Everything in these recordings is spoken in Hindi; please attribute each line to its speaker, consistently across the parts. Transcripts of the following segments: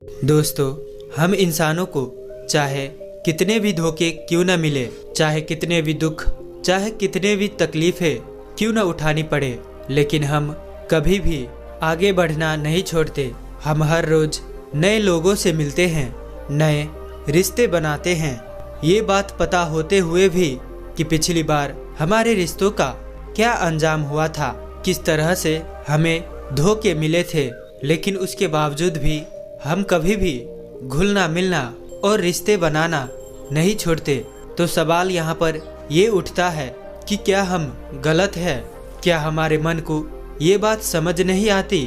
Speaker 1: दोस्तों, हम इंसानों को चाहे कितने भी धोखे क्यों न मिले, चाहे कितने भी दुख, चाहे कितने भी तकलीफें क्यों न उठानी पड़े, लेकिन हम कभी भी आगे बढ़ना नहीं छोड़ते। हम हर रोज नए लोगों से मिलते हैं, नए रिश्ते बनाते हैं। ये बात पता होते हुए भी कि पिछली बार हमारे रिश्तों का क्या अंजाम हुआ था, किस तरह से हमें धोखे मिले थे, लेकिन उसके बावजूद भी हम कभी भी घुलना मिलना और रिश्ते बनाना नहीं छोड़ते। तो सवाल यहाँ पर ये उठता है कि क्या हम गलत है? क्या हमारे मन को ये बात समझ नहीं आती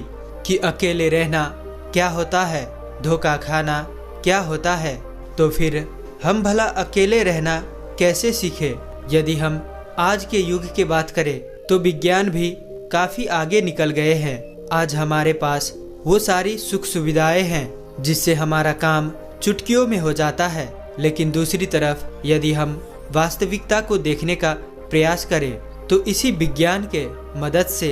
Speaker 1: कि अकेले रहना क्या होता है, धोखा खाना क्या होता है? तो फिर हम भला अकेले रहना कैसे सीखे? यदि हम आज के युग की बात करें तो विज्ञान भी काफ़ी आगे निकल गए हैं। आज हमारे पास वो सारी सुख सुविधाएं हैं जिससे हमारा काम चुटकियों में हो जाता है। लेकिन दूसरी तरफ यदि हम वास्तविकता को देखने का प्रयास करें तो इसी विज्ञान के मदद से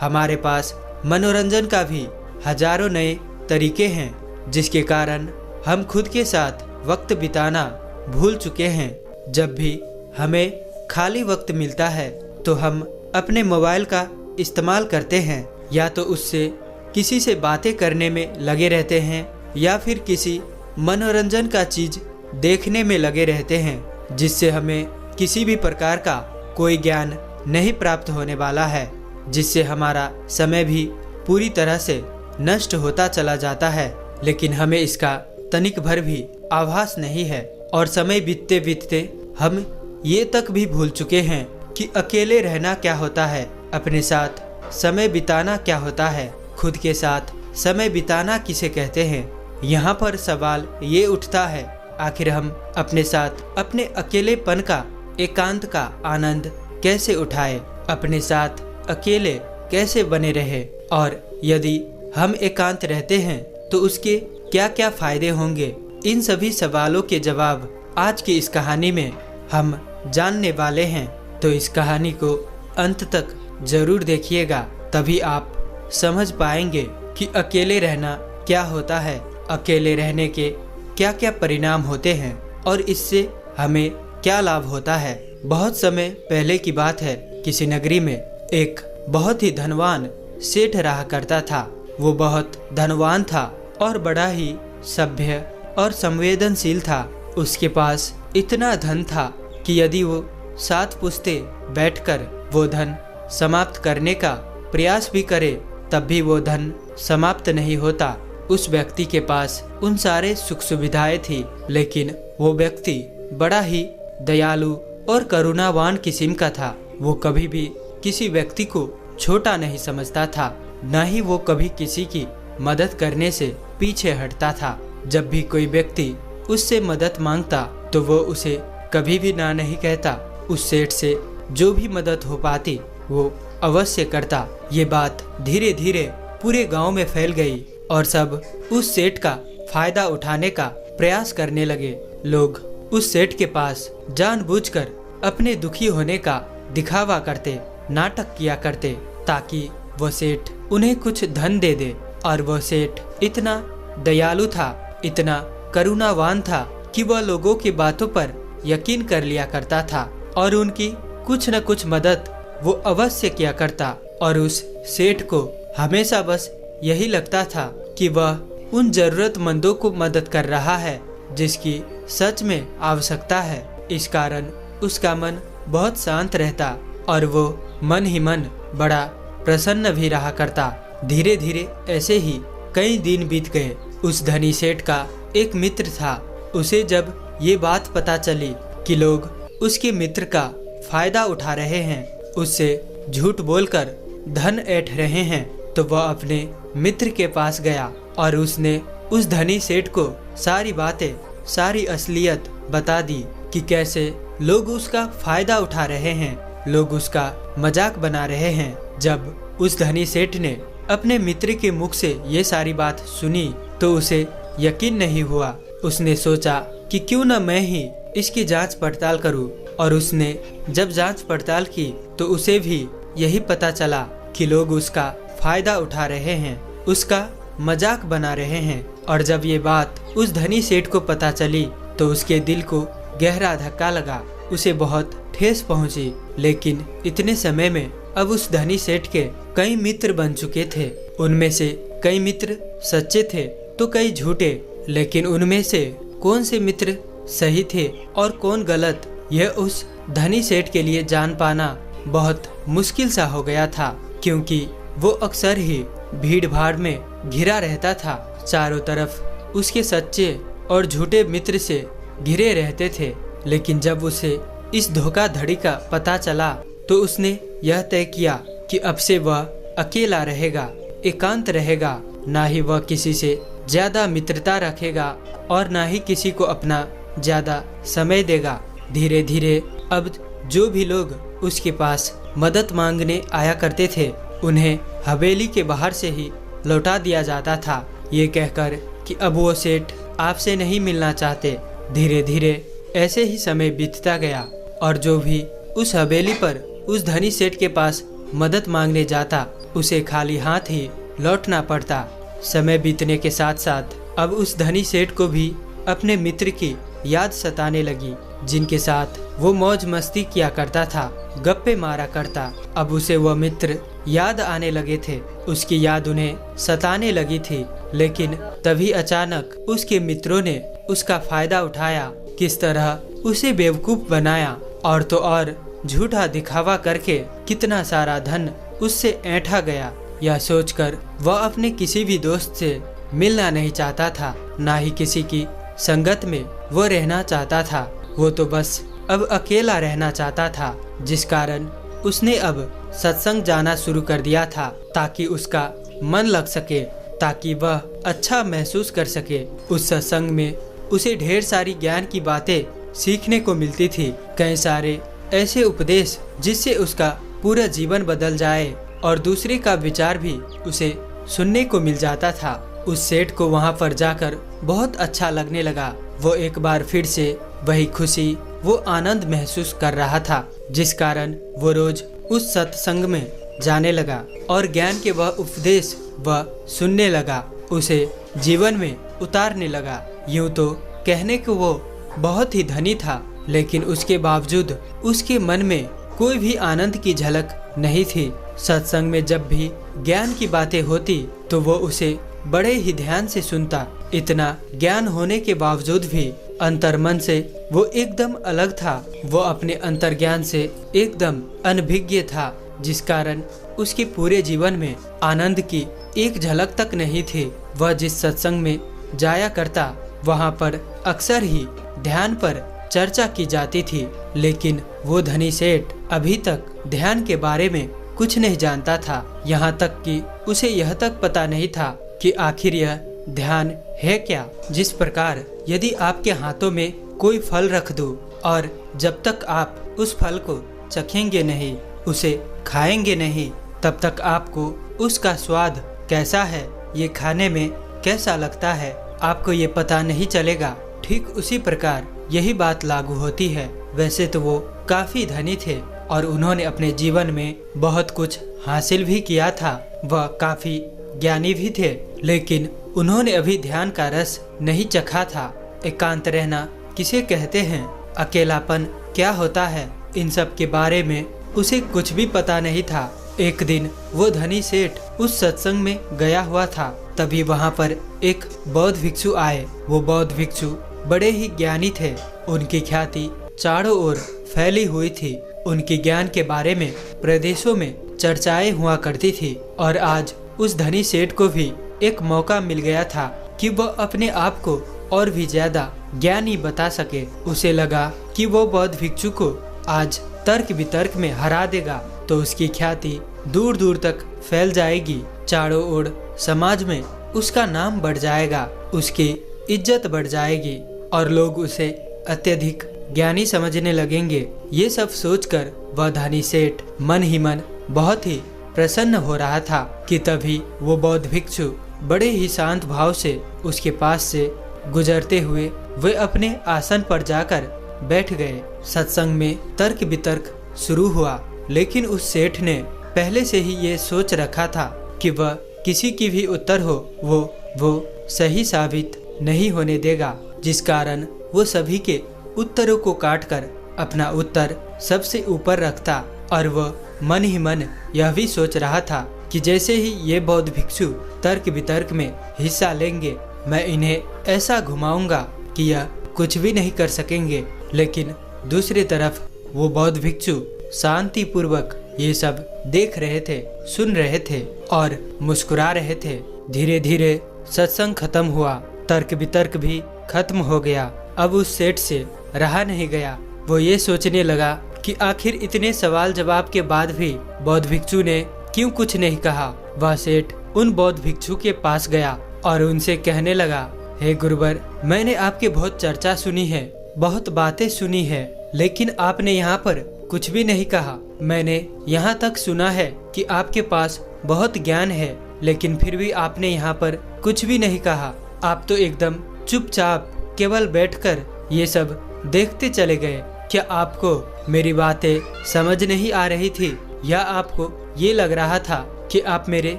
Speaker 1: हमारे पास मनोरंजन का भी हजारों नए तरीके हैं, जिसके कारण हम खुद के साथ वक्त बिताना भूल चुके हैं। जब भी हमें खाली वक्त मिलता है तो हम अपने मोबाइल का इस्तेमाल करते हैं, या तो उससे किसी से बातें करने में लगे रहते हैं या फिर किसी मनोरंजन का चीज देखने में लगे रहते हैं, जिससे हमें किसी भी प्रकार का कोई ज्ञान नहीं प्राप्त होने वाला है, जिससे हमारा समय भी पूरी तरह से नष्ट होता चला जाता है। लेकिन हमें इसका तनिक भर भी आभास नहीं है और समय बीतते बीतते हम ये तक भी भूल चुके हैं कि अकेले रहना क्या होता है, अपने साथ समय बिताना क्या होता है, खुद के साथ समय बिताना किसे कहते हैं। यहाँ पर सवाल ये उठता है, आखिर हम अपने साथ अपने अकेलेपन का, एकांत का आनंद कैसे उठाए, अपने साथ अकेले कैसे बने रहे, और यदि हम एकांत रहते हैं तो उसके क्या क्या फायदे होंगे। इन सभी सवालों के जवाब आज की इस कहानी में हम जानने वाले हैं। तो इस कहानी को अंत तक जरूर देखिएगा, तभी आप समझ पाएंगे कि अकेले रहना क्या होता है, अकेले रहने के क्या क्या परिणाम होते हैं और इससे हमें क्या लाभ होता है। बहुत समय पहले की बात है, किसी नगरी में एक बहुत ही धनवान सेठ रहा करता था। वो बहुत धनवान था और बड़ा ही सभ्य और संवेदनशील था। उसके पास इतना धन था कि यदि वो 7 पुश्ते बैठकर वो धन समाप्त करने का प्रयास भी करे तब भी वो धन समाप्त नहीं होता। उस व्यक्ति के पास उन सारे सुख सुविधाएं थी, लेकिन वो व्यक्ति बड़ा ही दयालु और करुणावान किस्म का था। वो कभी भी किसी व्यक्ति को छोटा नहीं समझता था, न ही वो कभी किसी की मदद करने से पीछे हटता था। जब भी कोई व्यक्ति उससे मदद मांगता तो वो उसे कभी भी ना नहीं कहता। उस सेठ से जो भी मदद हो पाती वो अवश्य करता। ये बात धीरे धीरे पूरे गांव में फैल गई और सब उस सेठ का फायदा उठाने का प्रयास करने लगे। लोग उस सेठ के पास जानबूझकर अपने दुखी होने का दिखावा करते, नाटक किया करते, ताकि वो सेठ उन्हें कुछ धन दे दे। और वो सेठ इतना दयालु था, इतना करुणावान था कि वह लोगों की बातों पर यकीन कर लिया करता था और उनकी कुछ न कुछ मदद वो अवश्य किया करता। और उस सेठ को हमेशा बस यही लगता था कि वह उन जरूरतमंदों को मदद कर रहा है जिसकी सच में आवश्यकता है। इस कारण उसका मन बहुत शांत रहता और वो मन ही मन बड़ा प्रसन्न भी रहा करता। धीरे धीरे ऐसे ही कई दिन बीत गए। उस धनी सेठ का एक मित्र था। उसे जब ये बात पता चली कि लोग उसके मित्र का फायदा उठा रहे हैं, उससे झूठ बोलकर धन ऐंठ रहे हैं, तो वह अपने मित्र के पास गया और उसने उस धनी सेठ को सारी बातें, सारी असलियत बता दी कि कैसे लोग उसका फायदा उठा रहे हैं, लोग उसका मजाक बना रहे हैं। जब उस धनी सेठ ने अपने मित्र के मुख से ये सारी बात सुनी तो उसे यकीन नहीं हुआ। उसने सोचा कि क्यों न मैं ही इसकी जांच पड़ताल करूं, और उसने जब जांच पड़ताल की तो उसे भी यही पता चला कि लोग उसका फायदा उठा रहे हैं, उसका मजाक बना रहे हैं और जब ये बात उस धनी सेठ को पता चली तो उसके दिल को गहरा धक्का लगा, उसे बहुत ठेस पहुंची। लेकिन इतने समय में अब उस धनी सेठ के कई मित्र बन चुके थे। उनमें से कई मित्र सच्चे थे तो कई झूठे, लेकिन उनमें से कौन से मित्र सही थे और कौन गलत, यह उस धनी सेठ के लिए जान पाना बहुत मुश्किल सा हो गया था, क्योंकि वो अक्सर ही भीड़ भाड़ में घिरा रहता था। चारों तरफ उसके सच्चे और झूठे मित्र से घिरे रहते थे। लेकिन जब उसे इस धोखाधड़ी का पता चला तो उसने यह तय किया कि अब से वह अकेला रहेगा, एकांत रहेगा। ना ही वह किसी से ज्यादा मित्रता रखेगा और ना ही किसी को अपना ज्यादा समय देगा। धीरे धीरे अब जो भी लोग उसके पास मदद मांगने आया करते थे उन्हें हवेली के बाहर से ही लौटा दिया जाता था, ये कहकर कि अब वो सेठ आपसे नहीं मिलना चाहते। धीरे धीरे ऐसे ही समय बीतता गया और जो भी उस हवेली पर उस धनी सेठ के पास मदद मांगने जाता उसे खाली हाथ ही लौटना पड़ता। समय बीतने के साथ साथ अब उस धनी सेठ को भी अपने मित्र की याद सताने लगी, जिनके साथ वो मौज मस्ती किया करता था, गप्पे मारा करता। अब उसे वह मित्र याद आने लगे थे, उसकी याद उन्हें सताने लगी थी। लेकिन तभी अचानक उसके मित्रों ने उसका फायदा उठाया, किस तरह उसे बेवकूफ बनाया और तो और झूठा दिखावा करके कितना सारा धन उससे ऐंठा गया। यह सोचकर वह अपने किसी भी दोस्त से मिलना नहीं चाहता था, ना ही किसी की संगत में वो रहना चाहता था। वो तो बस अब अकेला रहना चाहता था, जिस कारण उसने अब सत्संग जाना शुरू कर दिया था ताकि उसका मन लग सके, ताकि वह अच्छा महसूस कर सके। उस सत्संग में उसे ढेर सारी ज्ञान की बातें सीखने को मिलती थी, कई सारे ऐसे उपदेश जिससे उसका पूरा जीवन बदल जाए और दूसरे का विचार भी उसे सुनने को मिल जाता था। उस सेठ को वहाँ पर जाकर बहुत अच्छा लगने लगा। वो एक बार फिर से वही खुशी, वो आनंद महसूस कर रहा था, जिस कारण वो रोज उस सत्संग में जाने लगा और ज्ञान के वह उपदेश वह सुनने लगा, उसे जीवन में उतारने लगा। यूं तो कहने को वो बहुत ही धनी था, लेकिन उसके बावजूद उसके मन में कोई भी आनंद की झलक नहीं थी। सत्संग में जब भी ज्ञान की बातें होती तो वो उसे बड़े ही ध्यान से सुनता। इतना ज्ञान होने के बावजूद भी अंतर्मन से वो एकदम अलग था। वो अपने अंतर्ज्ञान से एकदम अनभिज्ञ था, जिस कारण उसके पूरे जीवन में आनंद की एक झलक तक नहीं थी। वह जिस सत्संग में जाया करता वहाँ पर अक्सर ही ध्यान पर चर्चा की जाती थी, लेकिन वो धनी सेठ अभी तक ध्यान के बारे में कुछ नहीं जानता था। यहाँ तक कि उसे यह तक पता नहीं था कि आखिर यह ध्यान है क्या। जिस प्रकार यदि आपके हाथों में कोई फल रख दूं और जब तक आप उस फल को चखेंगे नहीं, उसे खाएंगे नहीं, तब तक आपको उसका स्वाद कैसा है, ये खाने में कैसा लगता है, आपको ये पता नहीं चलेगा। ठीक उसी प्रकार यही बात लागू होती है। वैसे तो वो काफी धनी थे और उन्होंने अपने जीवन में बहुत कुछ हासिल भी किया था, वह काफी ज्ञानी भी थे, लेकिन उन्होंने अभी ध्यान का रस नहीं चखा था। एकांत रहना किसे कहते हैं, अकेलापन क्या होता है, इन सब के बारे में उसे कुछ भी पता नहीं था। एक दिन वो धनी सेठ उस सत्संग में गया हुआ था, तभी वहाँ पर एक बौद्ध भिक्षु आए। वो बौद्ध भिक्षु बड़े ही ज्ञानी थे, उनकी ख्याति चारों ओर फैली हुई थी। उनके ज्ञान के बारे में प्रदेशों में चर्चाएं हुआ करती थी और आज उस धनी सेठ को भी एक मौका मिल गया था कि वह अपने आप को और भी ज्यादा ज्ञानी बता सके। उसे लगा कि वो बौद्ध भिक्षु को आज तर्क वितर्क में हरा देगा तो उसकी ख्याति दूर दूर तक फैल जाएगी, चारों ओर समाज में उसका नाम बढ़ जाएगा, उसकी इज्जत बढ़ जाएगी और लोग उसे अत्यधिक ज्ञानी समझने लगेंगे। ये सब सोचकर वह धनी सेठ मन ही मन बहुत ही प्रसन्न हो रहा था कि तभी वो बौद्ध भिक्षु बड़े ही शांत भाव से उसके पास से गुजरते हुए वे अपने आसन पर जाकर बैठ गए। सत्संग में तर्क वितर्क शुरू हुआ, लेकिन उस सेठ ने पहले से ही ये सोच रखा था कि वह किसी की भी उत्तर हो वो सही साबित नहीं होने देगा, जिस कारण वो सभी के उत्तरों को काटकर अपना उत्तर सबसे ऊपर रखता। और वह मन ही मन यह भी सोच रहा था कि जैसे ही ये बौद्ध भिक्षु तर्क वितर्क में हिस्सा लेंगे, मैं इन्हें ऐसा घुमाऊंगा कि यह कुछ भी नहीं कर सकेंगे। लेकिन दूसरी तरफ वो बौद्ध भिक्षु शांति पूर्वक ये सब देख रहे थे, सुन रहे थे और मुस्कुरा रहे थे। धीरे धीरे सत्संग खत्म हुआ, तर्क वितर्क भी खत्म हो गया। अब उस सेठ से रहा नहीं गया। वो ये सोचने लगा कि आखिर इतने सवाल जवाब के बाद भी बौद्ध भिक्षु ने क्यों कुछ नहीं कहा। वह सेठ उन बौद्ध भिक्षु के पास गया और उनसे कहने लगा, हे गुरुवर, मैंने आपकी बहुत चर्चा सुनी है, बहुत बातें सुनी है, लेकिन आपने यहाँ पर कुछ भी नहीं कहा। मैंने यहाँ तक सुना है कि आपके पास बहुत ज्ञान है, लेकिन फिर भी आपने यहाँ पर कुछ भी नहीं कहा। आप तो एकदम चुपचाप केवल बैठकर ये सब देखते चले गए। क्या आपको मेरी बातें समझ नहीं आ रही थी, या आपको ये लग रहा था कि आप मेरे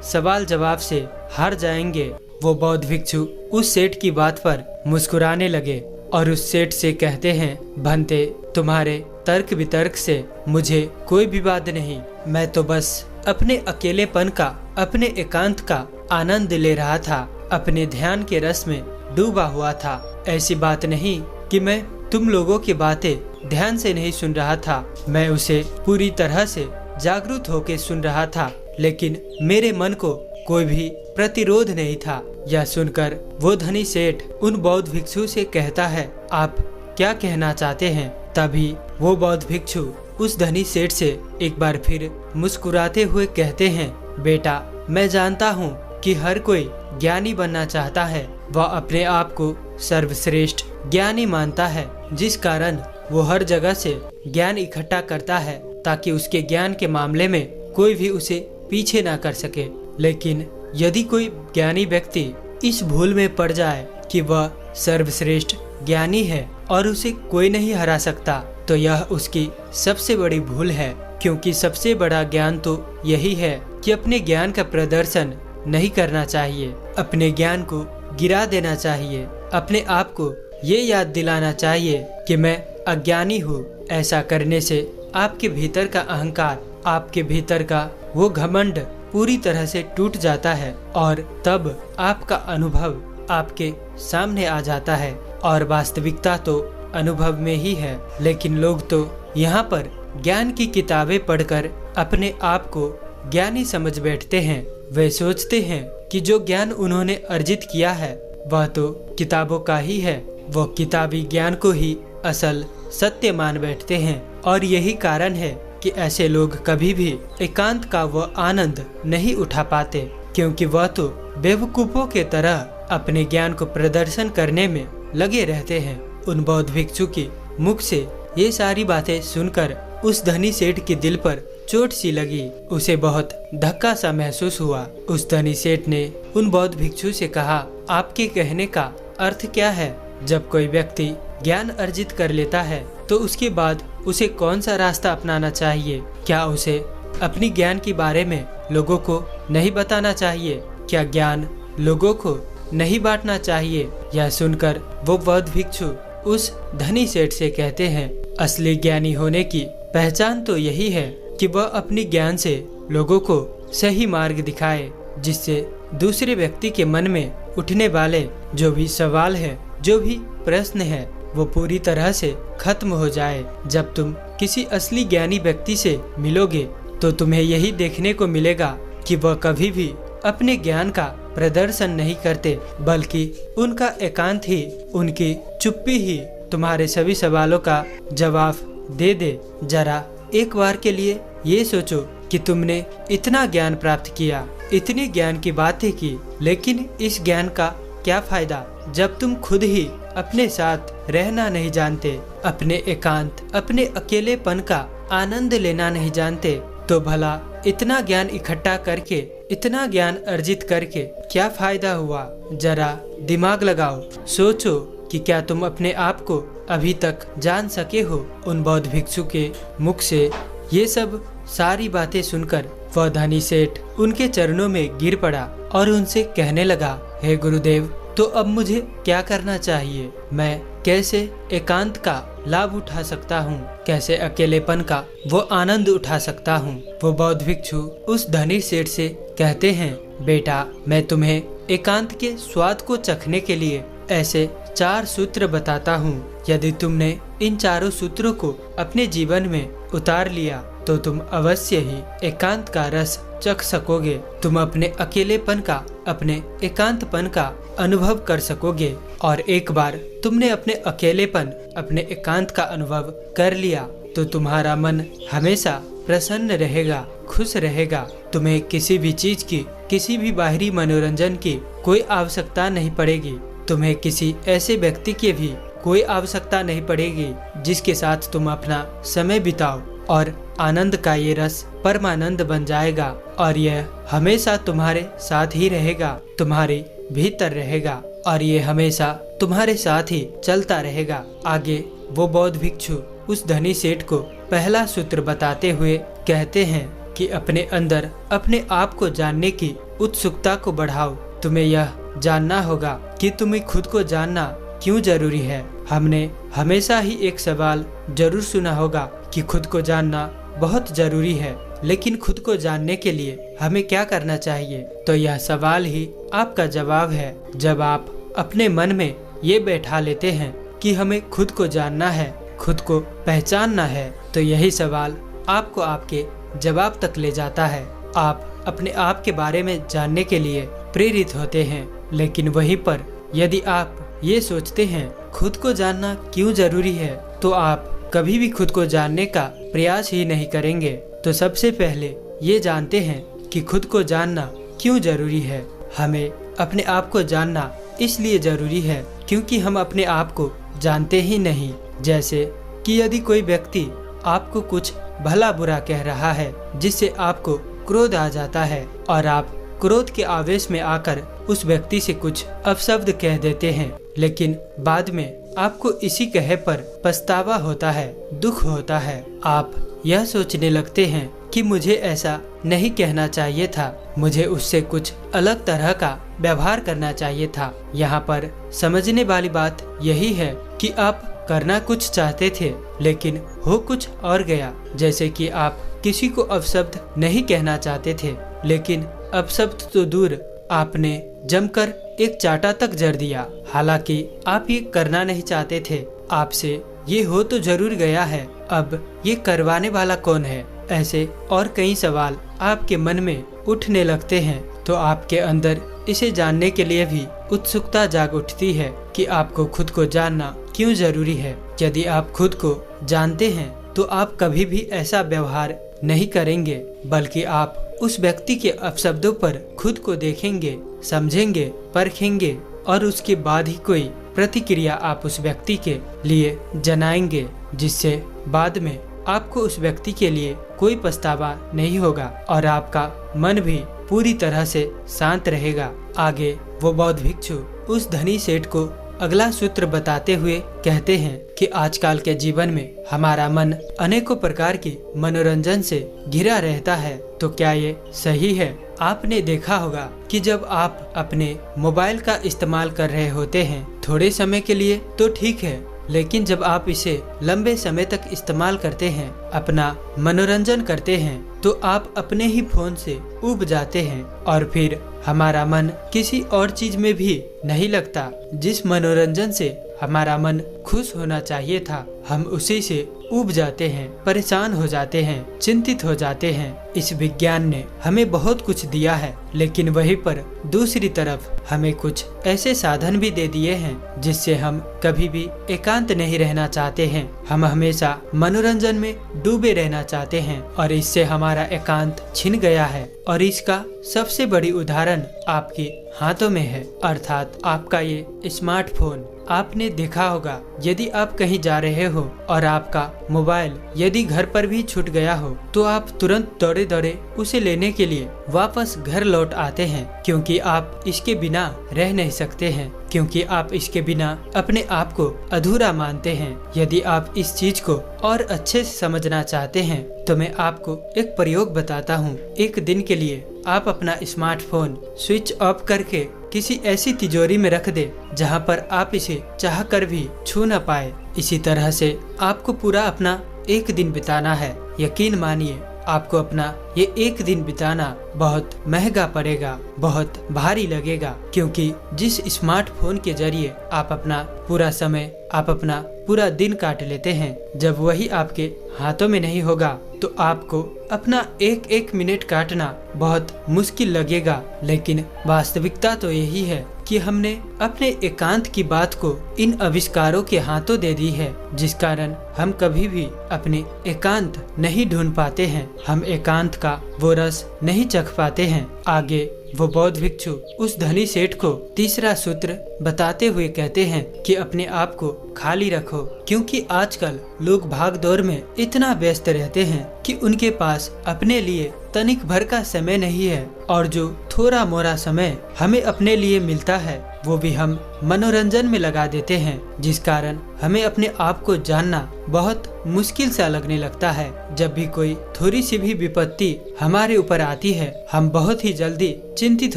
Speaker 1: सवाल जवाब से हार जाएंगे? वो बौद्ध भिक्षु उस सेठ की बात पर मुस्कुराने लगे और उस सेठ से कहते हैं, भंते, तुम्हारे तर्क वितर्क से मुझे कोई विवाद नहीं। मैं तो बस अपने अकेलेपन का, अपने एकांत का आनंद ले रहा था, अपने ध्यान के रस में डूबा हुआ था। ऐसी बात नहीं कि मैं तुम लोगों की बातें ध्यान से नहीं सुन रहा था, मैं उसे पूरी तरह से जागरूक होकर सुन रहा था, लेकिन मेरे मन को कोई भी प्रतिरोध नहीं था। यह सुनकर वो धनी सेठ उन बौद्ध भिक्षु से कहता है, आप क्या कहना चाहते हैं? तभी वो बौद्ध भिक्षु उस धनी सेठ से एक बार फिर मुस्कुराते हुए कहते हैं, बेटा, मैं जानता हूँ कि हर कोई ज्ञानी बनना चाहता है, वह अपने आप को सर्वश्रेष्ठ ज्ञानी मानता है, जिस कारण वो हर जगह से ज्ञान इकट्ठा करता है ताकि उसके ज्ञान के मामले में कोई भी उसे पीछे ना कर सके। लेकिन यदि कोई ज्ञानी व्यक्ति इस भूल में पड़ जाए कि वह सर्वश्रेष्ठ ज्ञानी है और उसे कोई नहीं हरा सकता, तो यह उसकी सबसे बड़ी भूल है। क्योंकि सबसे बड़ा ज्ञान तो यही है कि अपने ज्ञान का प्रदर्शन नहीं करना चाहिए, अपने ज्ञान को गिरा देना चाहिए, अपने आप को ये याद दिलाना चाहिए कि मैं अज्ञानी हूँ। ऐसा करने से आपके भीतर का अहंकार, आपके भीतर का वो घमंड पूरी तरह से टूट जाता है और तब आपका अनुभव आपके सामने आ जाता है। और वास्तविकता तो अनुभव में ही है, लेकिन लोग तो यहाँ पर ज्ञान की किताबें पढ़कर अपने आप को ज्ञानी समझ बैठते हैं। वे सोचते हैं कि जो ज्ञान उन्होंने अर्जित किया है वह तो किताबों का ही है, वो किताबी ज्ञान को ही असल सत्य मान बैठते हैं। और यही कारण है कि ऐसे लोग कभी भी एकांत का वह आनंद नहीं उठा पाते, क्योंकि वह तो बेवकूफों के तरह अपने ज्ञान को प्रदर्शन करने में लगे रहते हैं। उन बौद्ध भिक्षु के मुख से ये सारी बातें सुनकर उस धनी सेठ के दिल पर चोट सी लगी, उसे बहुत धक्का सा महसूस हुआ। उस धनी सेठ ने उन बौद्ध भिक्षु से कहा, आपके कहने का अर्थ क्या है? जब कोई व्यक्ति ज्ञान अर्जित कर लेता है तो उसके बाद उसे कौन सा रास्ता अपनाना चाहिए? क्या उसे अपनी ज्ञान के बारे में लोगों को नहीं बताना चाहिए? क्या ज्ञान लोगों को नहीं बांटना चाहिए? यह सुनकर वो बौद्ध भिक्षु उस धनी सेठ से कहते हैं, असली ज्ञानी होने की पहचान तो यही है कि वह अपनी ज्ञान से लोगों को सही मार्ग दिखाए, जिससे दूसरे व्यक्ति के मन में उठने वाले जो भी सवाल है, जो भी प्रश्न है, वो पूरी तरह से खत्म हो जाए। जब तुम किसी असली ज्ञानी व्यक्ति से मिलोगे तो तुम्हें यही देखने को मिलेगा कि वह कभी भी अपने ज्ञान का प्रदर्शन नहीं करते, बल्कि उनका एकांत ही, उनकी चुप्पी ही तुम्हारे सभी सवालों का जवाब दे दे। जरा एक बार के लिए ये सोचो कि तुमने इतना ज्ञान प्राप्त किया, इतने ज्ञान की बातें की, लेकिन इस ज्ञान का क्या फायदा जब तुम खुद ही अपने साथ रहना नहीं जानते, अपने एकांत, अपने अकेलेपन का आनंद लेना नहीं जानते? तो भला इतना ज्ञान इकट्ठा करके, इतना ज्ञान अर्जित करके क्या फायदा हुआ? जरा दिमाग लगाओ, सोचो कि क्या तुम अपने आप को अभी तक जान सके हो? उन बौद्ध भिक्षु के मुख से ये सब सारी बातें सुनकर वह धनी सेठ उनके चरणों में गिर पड़ा और उनसे कहने लगा, हे गुरुदेव, तो अब मुझे क्या करना चाहिए? मैं कैसे एकांत का लाभ उठा सकता हूँ? कैसे अकेलेपन का वो आनंद उठा सकता हूँ? वो बौद्ध भिक्षु उस धनी सेठ से कहते हैं, बेटा, मैं तुम्हें एकांत के स्वाद को चखने के लिए ऐसे 4 सूत्र बताता हूँ। यदि तुमने इन चारों सूत्रों को अपने जीवन में उतार लिया तो तुम अवश्य ही एकांत का रस चख सकोगे। तुम अपने अकेलेपन का, अपने एकांतपन का अनुभव कर सकोगे। और एक बार तुमने अपने अकेलेपन, अपने एकांत का अनुभव कर लिया तो तुम्हारा मन हमेशा प्रसन्न रहेगा, खुश रहेगा। तुम्हें किसी भी चीज की, किसी भी बाहरी मनोरंजन की कोई आवश्यकता नहीं पड़ेगी। तुम्हें किसी ऐसे व्यक्ति की भी कोई आवश्यकता नहीं पड़ेगी जिसके साथ तुम अपना समय बिताओ। और आनंद का ये रस परमानंद बन जाएगा और यह हमेशा तुम्हारे साथ ही रहेगा, तुम्हारे भीतर रहेगा और ये हमेशा तुम्हारे साथ ही चलता रहेगा। आगे वो बौद्ध भिक्षु उस धनी सेठ को पहला सूत्र बताते हुए कहते हैं कि अपने अंदर अपने आप को जानने की उत्सुकता को बढ़ाओ। तुम्हें यह जानना होगा कि तुम्हें खुद को जानना क्यों जरूरी है। हमने हमेशा ही एक सवाल जरूर सुना होगा कि खुद को जानना बहुत जरूरी है, लेकिन खुद को जानने के लिए हमें क्या करना चाहिए? तो यह सवाल ही आपका जवाब है। जब आप अपने मन में ये बैठा लेते हैं कि हमें खुद को जानना है, खुद को पहचानना है, तो यही सवाल आपको आपके जवाब तक ले जाता है। आप अपने आप के बारे में जानने के लिए प्रेरित होते हैं। लेकिन वहीं पर यदि आप ये सोचते हैं खुद को जानना क्यों जरूरी है, तो आप कभी भी खुद को जानने का प्रयास ही नहीं करेंगे। तो सबसे पहले ये जानते हैं कि खुद को जानना क्यों जरूरी है। हमें अपने आप को जानना इसलिए जरूरी है क्योंकि हम अपने आप को जानते ही नहीं। जैसे कि यदि कोई व्यक्ति आपको कुछ भला बुरा कह रहा है जिससे आपको क्रोध आ जाता है और आप क्रोध के आवेश में आकर उस व्यक्ति से कुछ अपशब्द कह देते हैं, लेकिन बाद में आपको इसी कहे पर पछतावा होता है, दुख होता है। आप यह सोचने लगते हैं कि मुझे ऐसा नहीं कहना चाहिए था, मुझे उससे कुछ अलग तरह का व्यवहार करना चाहिए था। यहाँ पर समझने वाली बात यही है कि आप करना कुछ चाहते थे लेकिन हो कुछ और गया। जैसे कि आप किसी को अपशब्द नहीं कहना चाहते थे, लेकिन अपशब्द तो दूर, आपने जमकर एक चाटा तक जड़ दिया। हालांकि आप ये करना नहीं चाहते थे, आपसे ये हो तो जरूर गया है, अब ये करवाने वाला कौन है? ऐसे और कई सवाल आपके मन में उठने लगते हैं। तो आपके अंदर इसे जानने के लिए भी उत्सुकता जाग उठती है कि आपको खुद को जानना क्यों जरूरी है। यदि आप खुद को जानते हैं तो आप कभी भी ऐसा व्यवहार नहीं करेंगे, बल्कि आप उस व्यक्ति के अपशब्दों पर खुद को देखेंगे, समझेंगे, परखेंगे और उसके बाद ही कोई प्रतिक्रिया आप उस व्यक्ति के लिए जनाएंगे, जिससे बाद में आपको उस व्यक्ति के लिए कोई पछतावा नहीं होगा और आपका मन भी पूरी तरह से शांत रहेगा। आगे वो बौद्ध भिक्षु उस धनी सेठ को अगला सूत्र बताते हुए कहते हैं कि आजकल के जीवन में हमारा मन अनेकों प्रकार की मनोरंजन से घिरा रहता है। तो क्या ये सही है? आपने देखा होगा कि जब आप अपने मोबाइल का इस्तेमाल कर रहे होते हैं थोड़े समय के लिए तो ठीक है, लेकिन जब आप इसे लंबे समय तक इस्तेमाल करते हैं, अपना मनोरंजन करते हैं, तो आप अपने ही फोन से ऊब जाते हैं और फिर हमारा मन किसी और चीज में भी नहीं लगता। जिस मनोरंजन से हमारा मन खुश होना चाहिए था, हम उसी से ऊब जाते हैं, परेशान हो जाते हैं, चिंतित हो जाते हैं। इस विज्ञान ने हमें बहुत कुछ दिया है, लेकिन वहीं पर दूसरी तरफ हमें कुछ ऐसे साधन भी दे दिए हैं जिससे हम कभी भी एकांत नहीं रहना चाहते हैं। हम हमेशा मनोरंजन में डूबे रहना चाहते हैं और इससे हमारा एकांत छिन गया है। और इसका सबसे बड़ी उदाहरण आपके हाथों में है, अर्थात आपका ये स्मार्टफोन। आपने देखा होगा यदि आप कहीं जा रहे हो और आपका मोबाइल यदि घर पर भी छूट गया हो तो आप तुरंत दौड़े दौड़े उसे लेने के लिए वापस घर लौट आते हैं, क्योंकि आप इसके बिना रह नहीं सकते हैं, क्योंकि आप इसके बिना अपने आप को अधूरा मानते हैं। यदि आप इस चीज को और अच्छे से समझना चाहते हैं तो मैं आपको एक प्रयोग बताता हूँ। एक दिन के लिए आप अपना स्मार्टफोन स्विच ऑफ करके किसी ऐसी तिजोरी में रख दे जहाँ पर आप इसे चाह कर भी छू न पाए। इसी तरह से आपको पूरा अपना एक दिन बिताना है। यकीन मानिए आपको अपना ये एक दिन बिताना बहुत महंगा पड़ेगा, बहुत भारी लगेगा, क्योंकि जिस स्मार्टफोन के जरिए आप अपना पूरा समय, आप अपना पूरा दिन काट लेते हैं, जब वही आपके हाथों में नहीं होगा तो आपको अपना एक एक मिनट काटना बहुत मुश्किल लगेगा। लेकिन वास्तविकता तो यही है कि हमने अपने एकांत की बात को इन आविष्कारों के हाथों दे दी है, जिस कारण हम कभी भी अपने एकांत नहीं ढूंढ पाते हैं, हम एकांत का वो रस नहीं चख पाते हैं। आगे वो बौद्ध भिक्षु उस धनी सेठ को तीसरा सूत्र बताते हुए कहते हैं कि अपने आप को खाली रखो, क्योंकि आजकल लोग भाग दौड़ में इतना व्यस्त रहते हैं कि उनके पास अपने लिए तनिक भर का समय नहीं है, और जो थोड़ा मोड़ा समय हमें अपने लिए मिलता है वो भी हम मनोरंजन में लगा देते हैं, जिस कारण हमें अपने आप को जानना बहुत मुश्किल सा लगने लगता है। जब भी कोई थोड़ी सी भी विपत्ति हमारे ऊपर आती है हम बहुत ही जल्दी चिंतित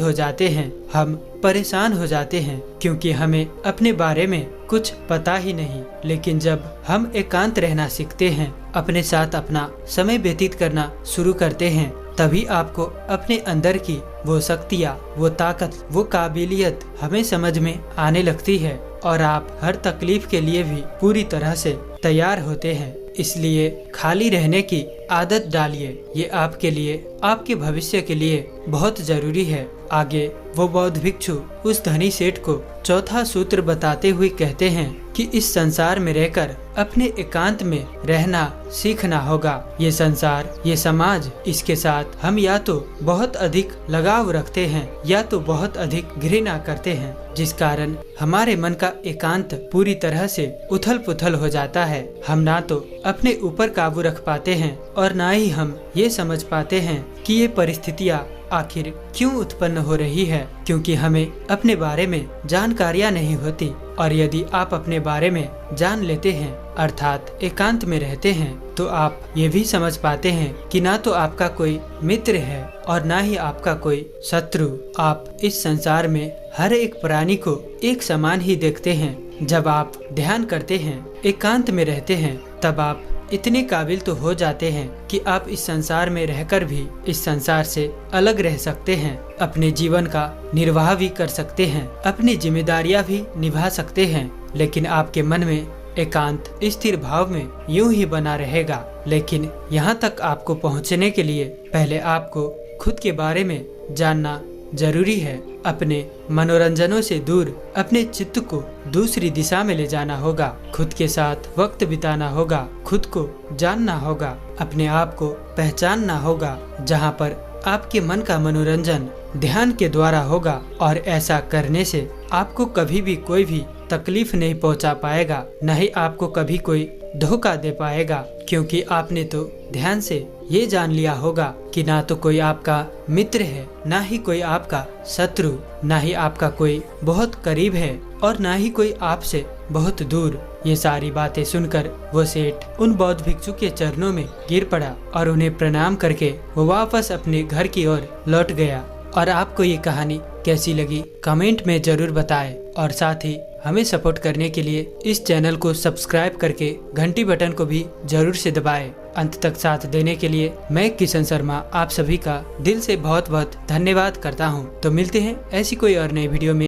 Speaker 1: हो जाते हैं, हम परेशान हो जाते हैं, क्योंकि हमें अपने बारे में कुछ पता ही नहीं। लेकिन जब हम एकांत रहना सीखते हैं, अपने साथ अपना समय व्यतीत करना शुरू करते हैं, तभी आपको अपने अंदर की वो शक्तियाँ, वो ताकत, वो काबिलियत हमें समझ में आने लगती है और आप हर तकलीफ के लिए भी पूरी तरह से तैयार होते हैं। इसलिए खाली रहने की आदत डालिए, ये आपके लिए, आपके भविष्य के लिए बहुत जरूरी है। आगे वो बौद्ध भिक्षु उस धनी सेठ को चौथा सूत्र बताते हुए कहते हैं कि इस संसार में रहकर अपने एकांत में रहना सीखना होगा। ये संसार, ये समाज, इसके साथ हम या तो बहुत अधिक लगाव रखते हैं या तो बहुत अधिक घृणा करते हैं, जिस कारण हमारे मन का एकांत पूरी तरह से उथल पुथल हो जाता है। हम ना तो अपने ऊपर काबू रख पाते हैं और ना ही हम ये समझ पाते हैं कि ये परिस्थितियाँ आखिर क्यों उत्पन्न हो रही है, क्योंकि हमें अपने बारे में जानकारियाँ नहीं होती। और यदि आप अपने बारे में जान लेते हैं, अर्थात एकांत में रहते हैं, तो आप ये भी समझ पाते हैं कि ना तो आपका कोई मित्र है और ना ही आपका कोई शत्रु। आप इस संसार में हर एक प्राणी को एक समान ही देखते हैं। जब आप ध्यान करते हैं, एकांत में रहते हैं, तब आप इतने काबिल तो हो जाते हैं कि आप इस संसार में रहकर भी इस संसार से अलग रह सकते हैं, अपने जीवन का निर्वाह भी कर सकते हैं, अपनी जिम्मेदारियां भी निभा सकते हैं। लेकिन आपके मन में एकांत स्थिर भाव में यूं ही बना रहेगा। लेकिन यहाँ तक आपको पहुँचने के लिए पहले आपको खुद के बारे में जानना जरूरी है। अपने मनोरंजनों से दूर अपने चित्त को दूसरी दिशा में ले जाना होगा, खुद के साथ वक्त बिताना होगा, खुद को जानना होगा, अपने आप को पहचानना होगा, जहाँ पर आपके मन का मनोरंजन ध्यान के द्वारा होगा। और ऐसा करने से आपको कभी भी कोई भी तकलीफ नहीं पहुंचा पाएगा, न ही आपको कभी कोई धोखा दे पाएगा, क्योंकि आपने तो ध्यान से ये जान लिया होगा कि ना तो कोई आपका मित्र है, ना ही कोई आपका शत्रु, ना ही आपका कोई बहुत करीब है और ना ही कोई आपसे बहुत दूर। ये सारी बातें सुनकर वो सेठ उन बौद्ध भिक्षु के चरणों में गिर पड़ा और उन्हें प्रणाम करके वो वापस अपने घर की ओर लौट गया। और आपको ये कहानी कैसी लगी कमेंट में जरूर बताएं, और साथ ही हमें सपोर्ट करने के लिए इस चैनल को सब्सक्राइब करके घंटी बटन को भी जरूर से दबाएं। अंत तक साथ देने के लिए मैं किशन शर्मा आप सभी का दिल से बहुत बहुत धन्यवाद करता हूँ। तो मिलते हैं ऐसी कोई और नई वीडियो में।